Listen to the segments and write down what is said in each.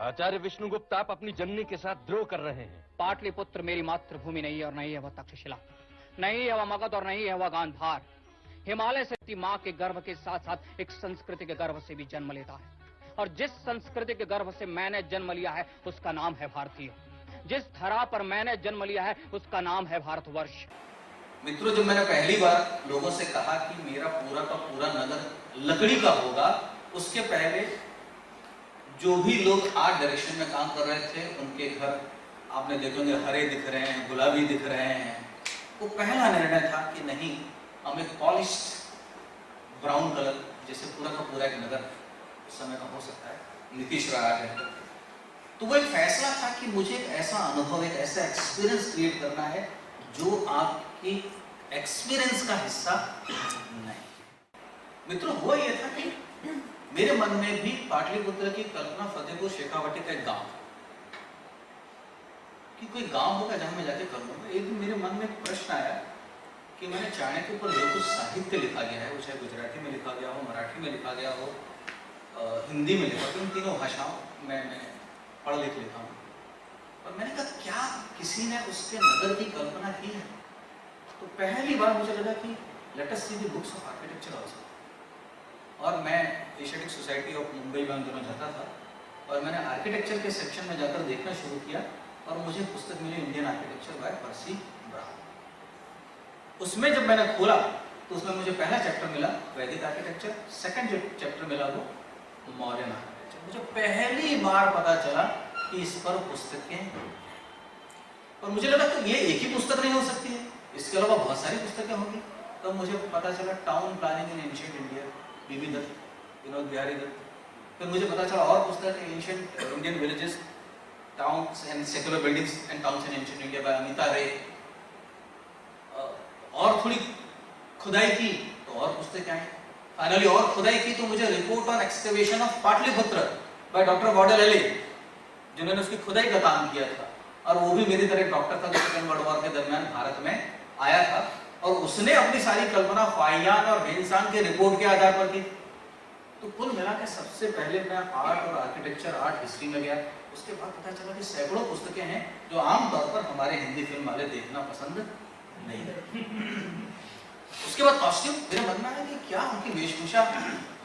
आचार्य विष्णुगुप्त, आप अपनी जननी के साथ द्रोह कर रहे हैं। पाटलिपुत्र मेरी मातृभूमि नहीं है और नहीं है वह तक्षशिला, नहीं है वह मगध और नहीं है वह गांधार। हिमालय से माँ के गर्भ के साथ साथ एक संस्कृति के गर्भ से भी जन्म लेता है, और जिस संस्कृति के गर्भ से मैंने जन्म लिया है उसका नाम है भारतीय। जिस धरा पर मैंने जन्म लिया है उसका नाम है भारतवर्ष। मित्रों, जब मैंने पहली बार लोगों से कहा कि मेरा पूरा का पूरा नगर लकड़ी का होगा, उसके पहले जो भी लोग आर्ट डायरेक्शन में काम कर रहे थे उनके घर आपने देखे होंगे हरे दिख रहे हैं, गुलाबी दिख रहे हैं। वो पहला निर्णय था कि नहीं, हम एक पॉलिश्ड ब्राउन कलर जैसे पूरा का पूरा एक नगर उस समय का हो सकता है, नीतीश राज है। तो वो एक फैसला था कि मुझे एक ऐसा अनुभव, एक ऐसा एक्सपीरियंस क्रिएट करना है जो आपकी एक्सपीरियंस का हिस्सा नहीं। मित्रों, वो ये था कि मेरे मन में भी पाटलिपुत्र की कल्पना फतेहपुर शेखावटी का एक गांव, कि कोई गांव होगा जहां मैं जाके कर लूंगा। एक दिन मेरे मन में प्रश्न आया कि मैंने चाणक्य के ऊपर जो कुछ साहित्य लिखा गया है, वो चाहे गुजराती में लिखा गया हो, मराठी में लिखा गया हो, हिंदी में लिखा हो, इन तीनों भाषाओं में मैं पढ़ लिख लेता हूँ, और मैंने कहा क्या किसी ने उसके नगर की कल्पना की है? तो पहली बार मुझे लगा कि let us see the books of architecture also. और मैं एशियाटिक सोसाइटी ऑफ मुंबई में दोनों जाता था, और मैंने आर्किटेक्चर के सेक्शन में जाकर देखना शुरू किया, और मुझे पुस्तक मिली Indian architecture by Percy Brown. उसमें जब मैंने खोला तो उसमें मुझे पहला चैप्टर मिला वैदिक आर्किटेक्चर, सेकंड जो चैप्टर मिला वो मॉडर्न आर्किटेक्चर। मुझे पहली बार पता चला कि इस पर पुस्तकें, और मुझे लगा कि ये एक ही पुस्तक नहीं हो सकती है, इसके अलावा बहुत सारी पुस्तकें होंगी। तो मुझे पता चला town planning in ancient India, B B Dutt, Vinod Bihari Dutt. फिर मुझे पता चला और पुस्तक है ancient Indian villages, towns and secular buildings and towns in ancient India by Amita Ray. और थोड़ी खुदाई की तो और पुस्तकें आई। फाइनली और खुदाई की तो मुझे report on excavation of Pataliputra by doctor Waddell, जिन्होंने उसकी खुदाई का काम किया था, और वो भी मेरी तरह डॉक्टर था जो सेकेंड वर्ल्ड वॉर के दरमियान भारत में आया था, और उसने अपनी सारी कल्पना फाइयान और बेंसान के रिपोर्ट के आधार पर की। तो कुल मिला के सबसे पहले मैं आर्ट और आर्किटेक्चर, आर्ट हिस्ट्री में गया। उसके बाद पता चला कि सैकड़ों पुस्तकें हैं जो आमतौर पर हमारे हिंदी फिल्म वाले देखना पसंद नहीं करते। उसके बाद कॉस्ट्यूम, मेरे मन में आया कि क्या उनकी वेशभूषा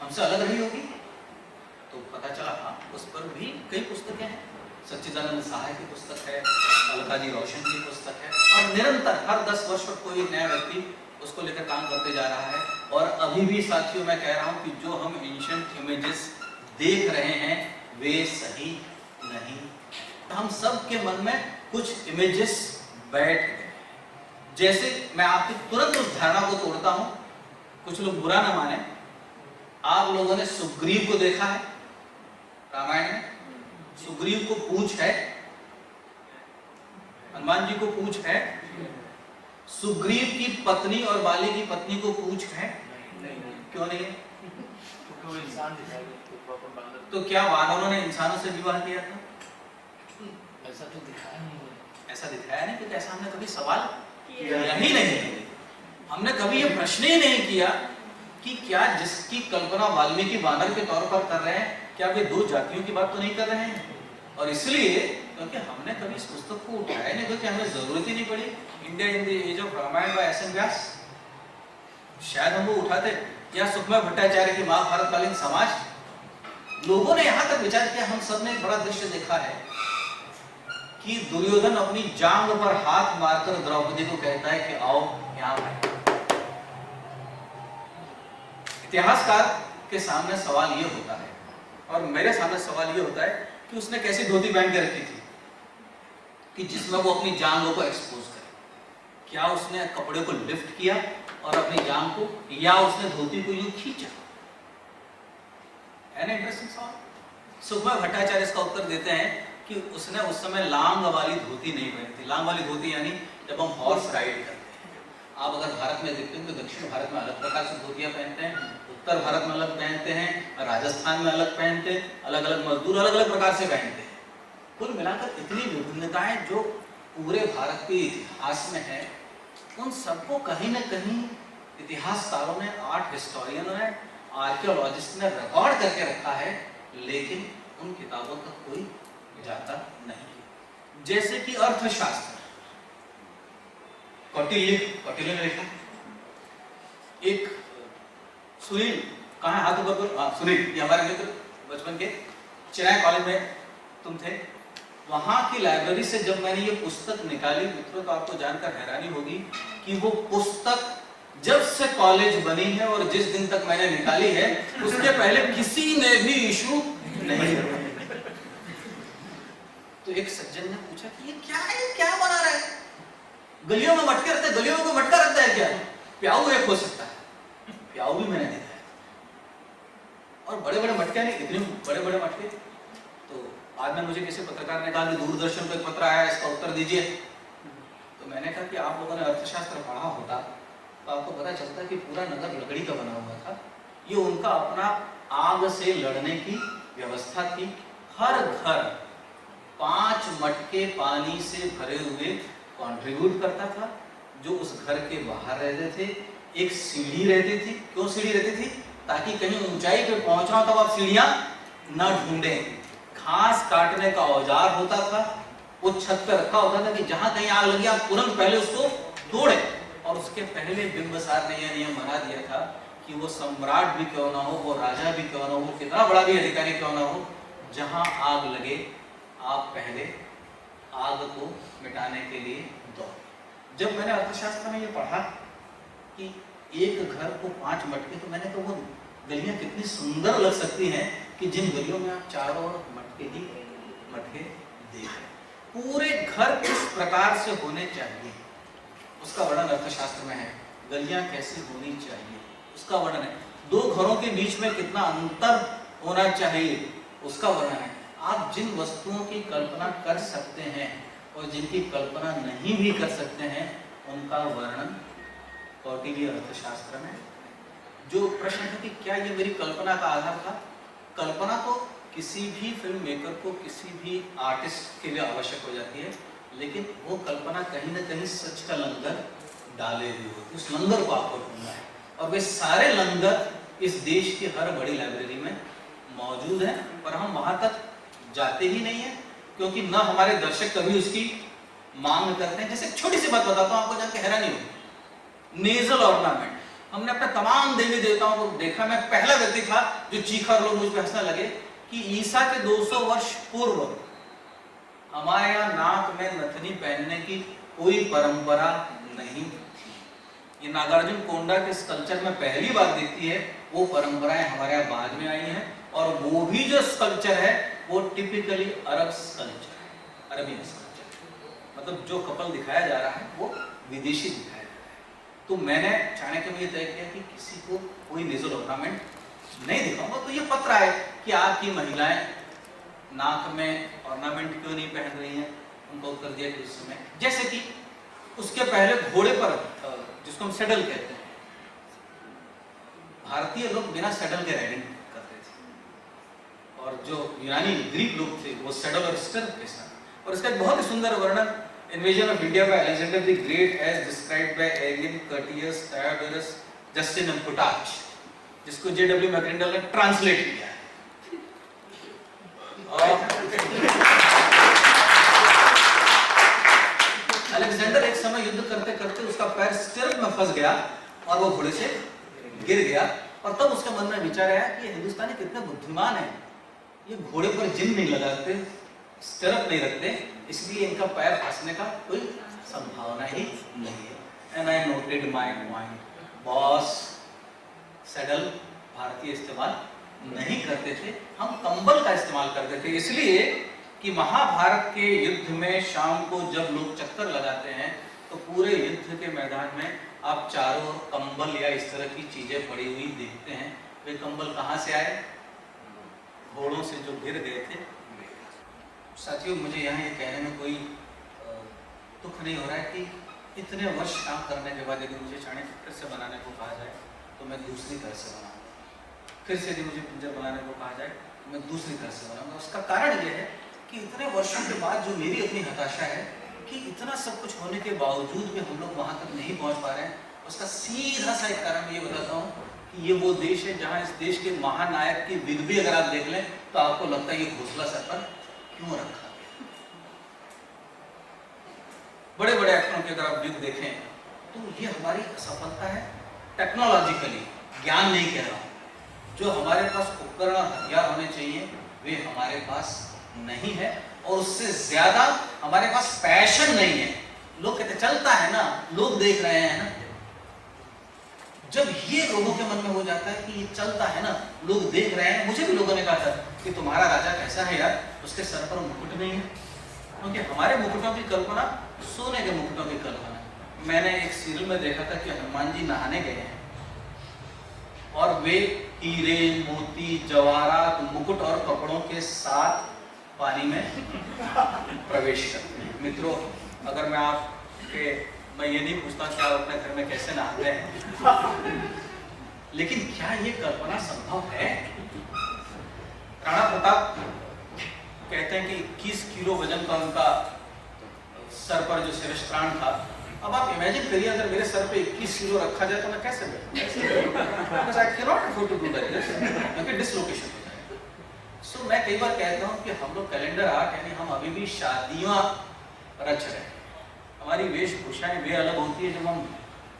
हमसे अलग रही होगी, तो पता चला हाँ, उस पर भी कई पुस्तकें हैं। सच्चिदानंद सहाय की पुस्तक है, अलका जी रोशन की पुस्तक है, और निरंतर हर 10 वर्ष पर कोई नया व्यक्ति उसको लेकर काम करते जा रहा है। और अभी भी साथियों मैं कह रहा हूँ कि जो हम एंशिएंट इमेजेस देख रहे हैं वे सही नहीं। हम सब के मन में कुछ इमेजेस बैठ गए। जैसे मैं आपकी तुरंत उस धारणा को तोड़ता हूं, कुछ लोग बुरा ना माने, आप लोगों ने सुग्रीव को देखा है रामायण में? सुग्रीव को पूंछ है, हनुमान जी को पूंछ है, सुग्रीव की पत्नी और बाली की पत्नी को पूंछ है? क्यों नहीं है? तो क्या वानरों ने इंसानों से विवाह किया था? ऐसा तो दिखाया नहीं है। ऐसा दिखाया नहीं, क्योंकि ऐसा हमने कभी सवाल किया ही नहीं। हमने कभी ये प्रश्न ही नहीं किया कि क्या जिसकी कल्पना वाल्मीकि वानर के तौर पर कर रहे हैं, क्या वे दो जातियों की बात तो नहीं कर रहे हैं? और इसलिए क्योंकि हमने कभी इस पुस्तक को उठाया नहीं, क्योंकि हमें जरूरत ही नहीं पड़ी। India in the age of Ramayana by S N Vyas, शायद हम वो उठाते, या सुखमय भट्टाचार्य की महाभारतकालीन समाज। लोगों ने यहां तक विचार किया, हम सब ने एक बड़ा दृश्य देखा है कि दुर्योधन अपनी जांग पर हाथ मारकर द्रौपदी को कहता है कि आओ यहां बैठो। इतिहासकार के सामने सवाल ये होता है, और मेरे सामने सवाल ये होता है कि उसने कैसी धोती पहन के रखी थी कि जिसमें वो अपनी जांघों को एक्सपोज करे। क्या उसने कपड़े को लिफ्ट किया और अपनी जांघ को, या उसने धोती को यूं खींचा? है ना इंटरेस्टिंग सवाल। सुखमय भट्टाचार्य इसका उत्तर देते हैं कि उसने उस समय लांग वाली धोती नहीं पहनी थी। लांग वाली धोती यानी जब हम हॉर्स राइड करते हैं। आप अगर भारत में देखते हैं तो दक्षिण भारत में अलग प्रकार से धोतियां पहनते हैं, उत्तर भारत में अलग पहनते हैं, राजस्थान में अलग पहनते हैं, अलग अलग मजदूर अलग अलग प्रकार से पहनते हैं। कुल मिलाकर इतनी विभिन्नताएं जो पूरे भारत के इतिहास में है, उन सबको कहीं न कहीं इतिहासकारों ने, आर्ट हिस्टोरियनों ने, आर्कियोलॉजिस्ट ने रिकॉर्ड करके रखा है, लेकिन उन किताबों का कोई जाता नहीं। जैसे कि अर्थशास्त्र, कौटिल्य ने लिखा। एक सुनील, कहाँ हाथ ऊपर करो, हाँ सुनील, ये हमारे मित्र बचपन के, चेन्नई कॉलेज में तुम थे, वहां की लाइब्रेरी से जब मैंने ये पुस्तक निकाली मित्रों, तो आपको जानकर हैरानी होगी कि वो पुस्तक जब से कॉलेज बनी है और जिस दिन तक मैंने निकाली है उसके पहले किसी ने भी इशू नहीं किया। तो एक सज्जन ने पूछा कि ये क्या है, क्या बना रहा है, गलियों में मटके रखते हैं, गलियों में मटका रखता है क्या? प्याऊ एक हो सकता है, प्याऊ भी मैंने देखा है, और बड़े बड़े मटके नहीं, इतने बड़े बड़े मटके। तो बाद में मुझे किसी पत्रकार ने कहा कि दूरदर्शन पर एक पत्र आया, इसका उत्तर दीजिए। तो मैंने कहा कि आप लोगों ने अर्थशास्त्र पढ़ा होता तो आपको पता चलता कि पूरा नगर लकड़ी का बना हुआ था। ये उनका अपना आग से लड़ने की व्यवस्था थी। हर घर 5 मटके पानी से भरे हुए कंट्रीब्यूट करता था। जो उस घर के बाहर रहते थे, एक सीढ़ी रहती थी। क्यों सीढ़ी रहती थी? ताकि कहीं ऊंचाई पे पहुंचा तब आप सीढ़ियां न ढूंढें। घास काटने का औजार होता था, वो छत पे रखा होता था कि जहां कहीं आग लगी आप तुरंत पहले उसको तोड़े। और उसके पहले बिंबिसार ने यह नियम बना दिया था कि वो सम्राट भी क्यों ना हो, वो राजा भी क्यों ना हो, कितना बड़ा भी अधिकारी क्यों ना हो, जहां आग लगे आप पहले आग को मिटाने के लिए दौड़। जब मैंने अर्थशास्त्र में ये पढ़ा कि एक घर को 5 मटके, तो मैंने कहा वो गलियां कितनी सुंदर लग सकती हैं कि जिन गलियों में आप चारों ओर मटके ही मटके देख रहे। पूरे घर किस प्रकार से होने चाहिए उसका वर्णन अर्थशास्त्र में है। गलियां कैसी होनी चाहिए उसका वर्णन है। 2 घरों के बीच में कितना अंतर होना चाहिए उसका वर्णन है। आप जिन वस्तुओं की कल्पना कर सकते हैं और जिनकी कल्पना नहीं भी कर सकते हैं उनका वर्णन कौटिल्य अर्थशास्त्र में। जो प्रश्न है कि क्या ये मेरी कल्पना का आधार था? कल्पना तो किसी भी फिल्म मेकर को, किसी भी आर्टिस्ट के लिए आवश्यक हो जाती है, लेकिन वो कल्पना कहीं ना कहीं सच का लंगर डाले हुए होती है। उस लंगर को आपको ढूंढना है, और वे सारे लंगर इस देश की हर बड़ी लाइब्रेरी में मौजूद हैं, पर हम वहां तक जाते ही नहीं है क्योंकि न हमारे दर्शक कभी उसकी मांग करते हैं। जैसे छोटी सी बात बताता हूँ आपको, जाके हैरानी होगी। नेजल ऑर्नामेंट हमने अपने तमाम देवी देवताओं को देखा। मैं पहला व्यक्ति था जो चीखा और लोग मुझ पर हंसने लगे कि ईसा के 200 वर्ष पूर्व हमारे यहाँ नाक में नथनी पहनने की कोई परंपरा नहीं थी। ये नागार्जुन कोंडा के स्कल्पचर में पहली बार दिखती है। वो परंपराएं हमारे यहाँ बाद में आई हैं, और वो भी जो स्कल्पचर है वो टिपिकली अरब स्कल्पचर है, अरबियन स्कल्पचर। मतलब जो कपल दिखाया जा रहा है वो विदेशी दिखाया जा रहा है। तो मैंने चाणक्य में ये तय किया कि किसी को कोई नेजल ऑर्नामेंट नहीं दिखाऊंगा। तो ये पत्र आए कि आपकी महिलाएं नाक में ऑर्नामेंट क्यों नहीं पहन रही हैं। उनका उत्तर दिया कि उस समय, जैसे कि उसके पहले घोड़े पर, जिसको हम सेडल कहते हैं, भारतीय लोग बिना सेडल के राइडिंग करते थे, और जो यूनानी ग्रीक लोग थे वो सेडल और स्टर्प के साथ। और इसका एक बहुत ही सुंदर वर्णन invasion of India by Alexander the Great as described by Arrian, Curtius, Diodorus, Justin and Plutarch, जिसको जेडब्ल्यू मैकग्रिंडल ने ट्रांसलेट किया है। अलेक्जेंडर एक समय युद्ध करते करते उसका पैर स्टिर्प में फंस गया और वो घोड़े से गिर गया, और तब उसके मन में विचार आया कि ये हिंदुस्तानी कितने बुद्धिमान है, ये घोड़े पर जिन नहीं लगाते, स्टिर्प नहीं रखते, इसलिए इनका पैर फंसने का कोई संभावना ही नहीं है। And I noted my point, boss saddle भारतीय इस्तेमाल नहीं करते थे, हम कंबल का इस्तेमाल करते थे। इसलिए कि महाभारत के युद्ध में शाम को जब लोग चक्कर लगाते हैं तो पूरे युद्ध के मैदान में आप चारों ओर कंबल या इस तरह की चीजें पड़ी हुई देखते हैं। वे कंबल कहाँ से आए? घोड़ों से जो गिर गए थे। साथियों, मुझे यहाँ ये कहने में कोई दुख नहीं हो रहा है कि इतने वर्ष काम करने के बाद यदि मुझे चाणक्य फिर से बनाने को कहा जाए तो मैं दूसरी तरह से बनाऊंगा। फिर से यदि मुझे पिंजर बनाने को कहा जाए तो मैं दूसरी तरह से बनाऊंगा। उसका कारण ये है कि इतने वर्षों के बाद जो मेरी अपनी हताशा है कि इतना सब कुछ होने के बावजूद भी हम लोग वहां तक नहीं पहुंच पा रहे हैं, उसका सीधा सा एक कारण ये बताता हूँ कि ये वो देश है जहाँ इस देश के महानायक की विधि अगर आप देख लें तो आपको लगता है ये घोंसला सर पर क्यों रखा गया। की अगर आप युग देखें तो ये हमारी असफलता है टेक्नोलॉजिकली, ज्ञान नहीं कह रहा हूँ। जो हमारे पास उपकरण और हथियार होने चाहिए वे हमारे पास नहीं है, और उससे ज्यादा हमारे पास पैशन नहीं है। लोग कहते चलता है ना, लोग देख रहे हैं ना। जब ये लोगों के मन में हो जाता है कि ये चलता है ना, लोग देख रहे हैं। मुझे भी लोगों ने कहा था कि तुम्हारा राजा कैसा है यार, उसके सर पर मुकुट नहीं है, क्योंकि हमारे मुकुटों की कल्पना सोने के मुकुटों की कल्पना। मैंने एक सीरियल में देखा था कि हनुमान जी नहाने गए हैं और वे हीरे मोती जवाहरात मुकुट और कपड़ों के साथ पानी में प्रवेश करते हैं। मित्रों, अगर मैं ये नहीं पूछता कि आप अपने घर में कैसे नहाते हैं, लेकिन क्या ये कल्पना संभव है? राणा प्रताप कहते हैं कि 21 किलो वजन का उनका सर पर जो शिरस्त्राण था। अब आप इमेजिन करिए अगर मेरे सर पे 21 किलो रखा जाए तो मैं कैसे डिसलोकेशन हो जाए। सो मैं कई बार कहता हूँ कि हम लोग कैलेंडर आर्ट यानी हम अभी भी शादियां रच रहे हैं। हमारी वेशभूषाएं वे अलग होती है जब हम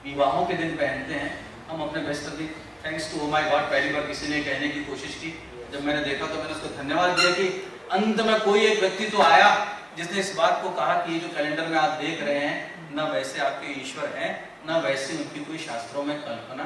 विवाहों के दिन पहनते हैं। हम अपने best of the thanks two oh my God, पहली बार किसी ने कहने की कोशिश की, जब मैंने देखा तो मैंने उसको धन्यवाद दिया कि अंत में कोई एक व्यक्ति तो आया जिसने इस बात को कहा कि ये जो कैलेंडर में आप देख रहे हैं, न वैसे आपके ईश्वर हैं, न वैसे उनकी कोई शास्त्रों में कल्पना